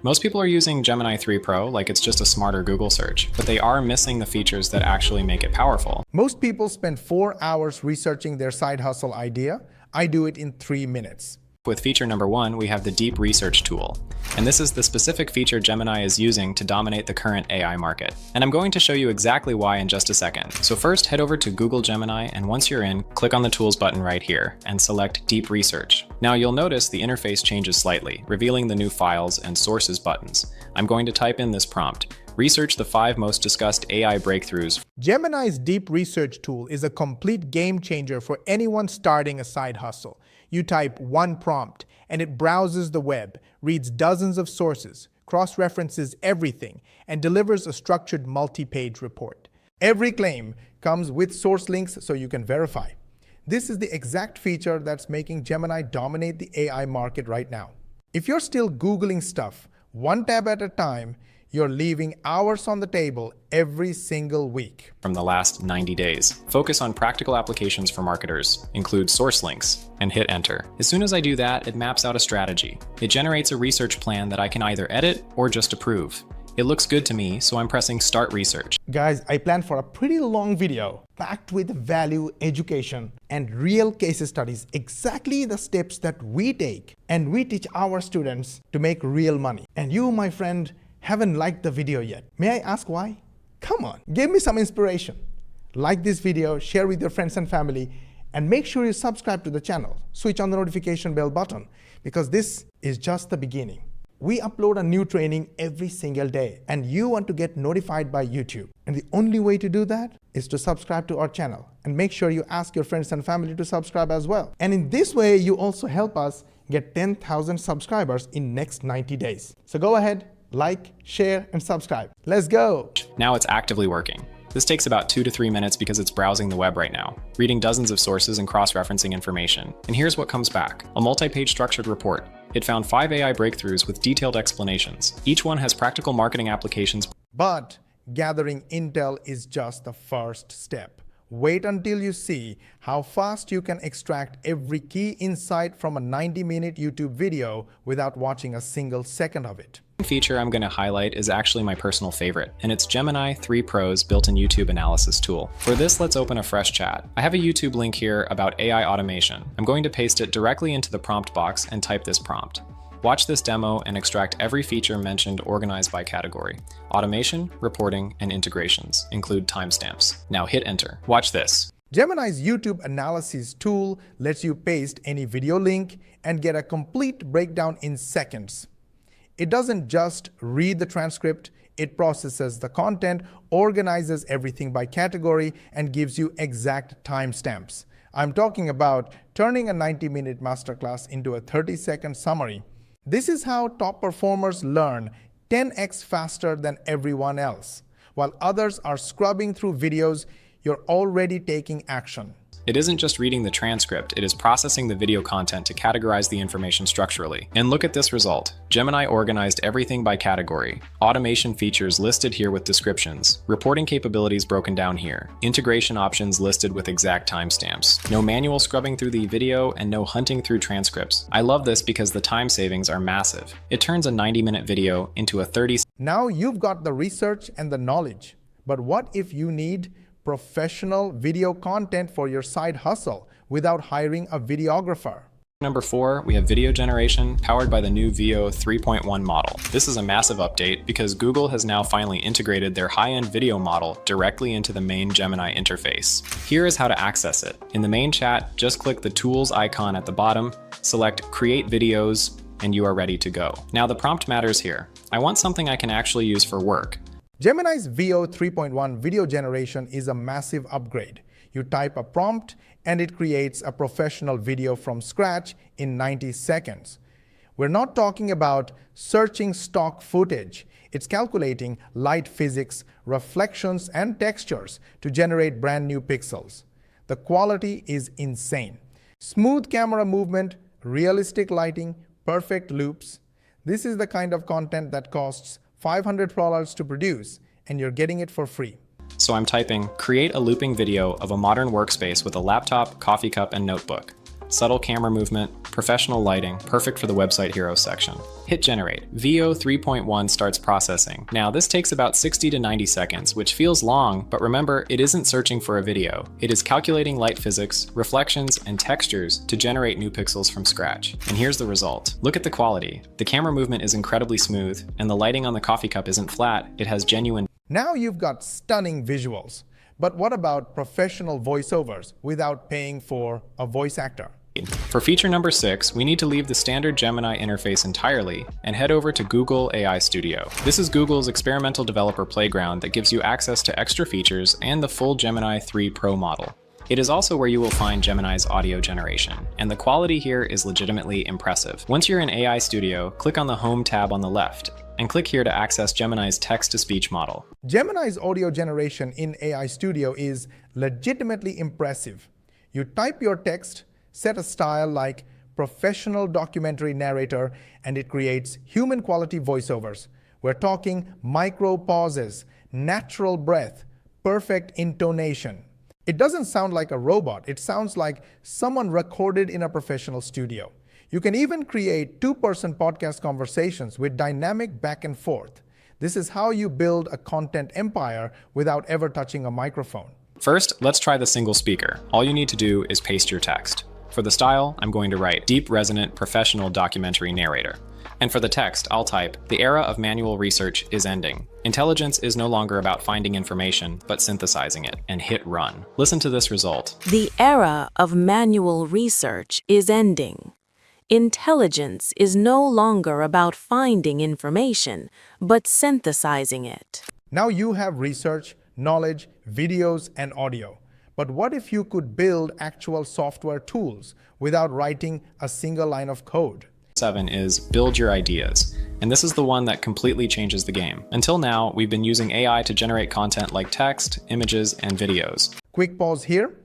Most people are using Gemini 3 Pro like it's just a smarter Google search, but they are missing the features that actually make it powerful. Most people spend 4 hours researching their side hustle idea. I do it in 3 minutes. With feature number 1, we have the Deep Research tool. And this is the specific feature Gemini is using to dominate the current AI market. And I'm going to show you exactly why in just a second. So first, head over to Google Gemini, and once you're in, click on the Tools button right here and select Deep Research. Now you'll notice the interface changes slightly, revealing the new Files and Sources buttons. I'm going to type in this prompt: research the 5 most discussed AI breakthroughs. Gemini's Deep Research tool is a complete game changer for anyone starting a side hustle. You type one prompt, and it browses the web, reads dozens of sources, cross-references everything, and delivers a structured multi-page report. Every claim comes with source links so you can verify. This is the exact feature that's making Gemini dominate the AI market right now. If you're still Googling stuff, one tab at a time, you're leaving hours on the table every single week. From the last 90 days. Focus on practical applications for marketers, include source links, and hit enter. As soon as I do that, it maps out a strategy. It generates a research plan that I can either edit or just approve. It looks good to me, so I'm pressing Start Research. Guys, I planned for a pretty long video, packed with value, education, and real case studies, exactly the steps that we take and we teach our students to make real money. And you, my friend, haven't liked the video yet. May I ask why? Come on, give me some inspiration. Like this video, share with your friends and family, and make sure you subscribe to the channel. Switch on the notification bell button, because this is just the beginning. We upload a new training every single day, and you want to get notified by YouTube. And the only way to do that is to subscribe to our channel, and make sure you ask your friends and family to subscribe as well. And in this way, you also help us get 10,000 subscribers in next 90 days. So go ahead, like, share, and subscribe. Let's go. Now it's actively working. This takes about 2 to 3 minutes because it's browsing the web right now, reading dozens of sources and cross-referencing information. And here's what comes back: a multi-page structured report. It found 5 AI breakthroughs with detailed explanations. Each one has practical marketing applications. But gathering intel is just the first step. Wait until you see how fast you can extract every key insight from a 90-minute YouTube video without watching a single second of it. One feature I'm going to highlight is actually my personal favorite, and it's Gemini 3 Pro's built-in YouTube analysis tool. For this, let's open a fresh chat. I have a YouTube link here about AI automation. I'm going to paste it directly into the prompt box and type this prompt. Watch this demo and extract every feature mentioned organized by category. Automation, reporting, and integrations. Include timestamps. Now hit enter. Watch this. Gemini's YouTube analysis tool lets you paste any video link and get a complete breakdown in seconds. It doesn't just read the transcript, it processes the content, organizes everything by category, and gives you exact timestamps. I'm talking about turning a 90-minute masterclass into a 30-second summary. This is how top performers learn 10x faster than everyone else. While others are scrubbing through videos, you're already taking action. It isn't just reading the transcript, it is processing the video content to categorize the information structurally. And look at this result. Gemini organized everything by category. Automation features listed here with descriptions. Reporting capabilities broken down here. Integration options listed with exact timestamps. No manual scrubbing through the video and no hunting through transcripts. I love this because the time savings are massive. It turns a 90-minute video into a 30. Now you've got the research and the knowledge. But what if you need professional video content for your side hustle without hiring a videographer? Number 4, we have video generation powered by the new Veo 3.1 model. This is a massive update because Google has now finally integrated their high-end video model directly into the main Gemini interface. Here is how to access it. In the main chat, just click the tools icon at the bottom, select create videos, and you are ready to go. Now the prompt matters here. I want something I can actually use for work. Gemini's Veo 3.1 video generation is a massive upgrade. You type a prompt and it creates a professional video from scratch in 90 seconds. We're not talking about searching stock footage. It's calculating light physics, reflections, and textures to generate brand new pixels. The quality is insane. Smooth camera movement, realistic lighting, perfect loops. This is the kind of content that costs $500 to produce, and you're getting it for free. So I'm typing, create a looping video of a modern workspace with a laptop, coffee cup, and notebook. subtle camera movement, professional lighting, perfect for the website hero section. Hit generate. VO 3.1 starts processing. Now this takes about 60 to 90 seconds, which feels long, but remember, it isn't searching for a video. It is calculating light physics, reflections, and textures to generate new pixels from scratch. And here's the result. Look at the quality. The camera movement is incredibly smooth, and the lighting on the coffee cup isn't flat, it has genuine. Now you've got stunning visuals. But what about professional voiceovers without paying for a voice actor? For feature number 6, we need to leave the standard Gemini interface entirely and head over to Google AI Studio. This is Google's experimental developer playground that gives you access to extra features and the full Gemini 3 Pro model. It is also where you will find Gemini's audio generation, and the quality here is legitimately impressive. Once you're in AI Studio, click on the Home tab on the left, and click here to access Gemini's text-to-speech model. Gemini's audio generation in AI Studio is legitimately impressive. You type your text, set a style like professional documentary narrator, and it creates human quality voiceovers. We're talking micro pauses, natural breath, perfect intonation. It doesn't sound like a robot, it sounds like someone recorded in a professional studio. You can even create two-person podcast conversations with dynamic back and forth. This is how you build a content empire without ever touching a microphone. First, let's try the single speaker. All you need to do is paste your text. For the style, I'm going to write deep resonant professional documentary narrator. And for the text, I'll type, the era of manual research is ending. Intelligence is no longer about finding information, but synthesizing it, and hit run. Listen to this result. The era of manual research is ending. Intelligence is no longer about finding information, but synthesizing it. Now you have research, knowledge, videos, and audio. But what if you could build actual software tools without writing a single line of code? 7 is build your ideas. And this is the one that completely changes the game. Until now, we've been using AI to generate content like text, images, and videos. Quick pause here.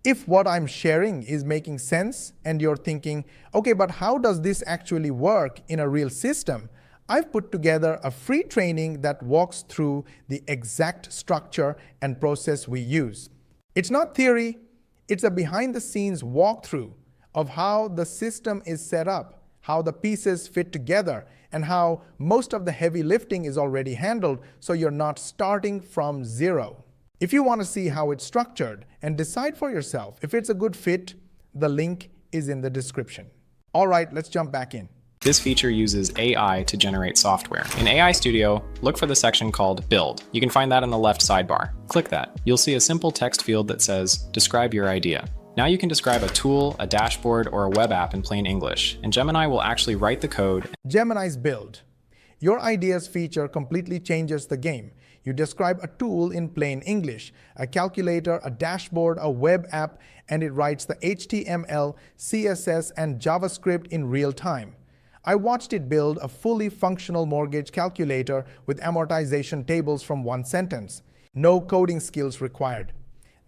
If what I'm sharing is making sense and you're thinking, okay, but how does this actually work in a real system? I've put together a free training that walks through the exact structure and process we use. It's not theory, it's a behind-the-scenes walkthrough of how the system is set up, how the pieces fit together, and how most of the heavy lifting is already handled, so you're not starting from zero. If you want to see how it's structured and decide for yourself if it's a good fit, the link is in the description. All right, let's jump back in. This feature uses AI to generate software. In AI Studio, look for the section called Build. You can find that in the left sidebar. Click that. You'll see a simple text field that says, Describe your idea. Now you can describe a tool, a dashboard, or a web app in plain English, and Gemini will actually write the code. Gemini's Build. Your ideas feature completely changes the game. You describe a tool in plain English, a calculator, a dashboard, a web app, and it writes the HTML, CSS, and JavaScript in real time. I watched it build a fully functional mortgage calculator with amortization tables from one sentence. No coding skills required.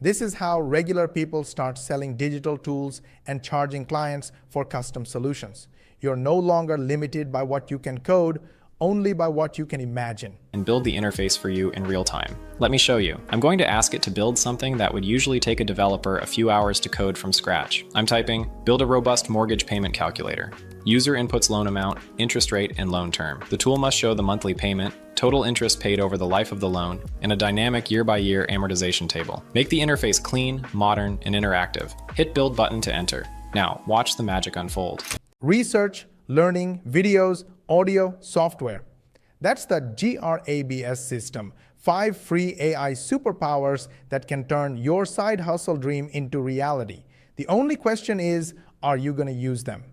This is how regular people start selling digital tools and charging clients for custom solutions. You're no longer limited by what you can code, only by what you can imagine. And build the interface for you in real time. Let me show you. I'm going to ask it to build something that would usually take a developer a few hours to code from scratch. I'm typing, build a robust mortgage payment calculator. User inputs loan amount, interest rate, and loan term. The tool must show the monthly payment, total interest paid over the life of the loan, and a dynamic year-by-year amortization table. Make the interface clean, modern, and interactive. Hit Build button to enter. Now, watch the magic unfold. Research, learning, videos, audio, software. That's the GRABS system. 5 free AI superpowers that can turn your side hustle dream into reality. The only question is, are you going to use them?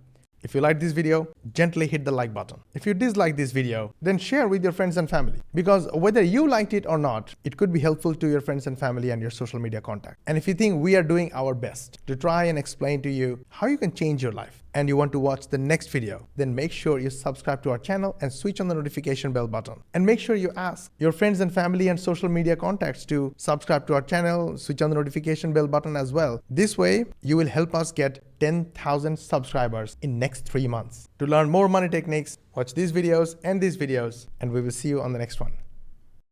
If you like this video, gently hit the like button. If you dislike this video, then share with your friends and family. Because whether you liked it or not, it could be helpful to your friends and family and your social media contact. And if you think we are doing our best to try and explain to you how you can change your life, and you want to watch the next video, then make sure you subscribe to our channel and switch on the notification bell button. And make sure you ask your friends and family and social media contacts to subscribe to our channel, switch on the notification bell button as well. This way, you will help us get 10,000 subscribers in next 3 months. To learn more money techniques, watch these videos, and we will see you on the next one.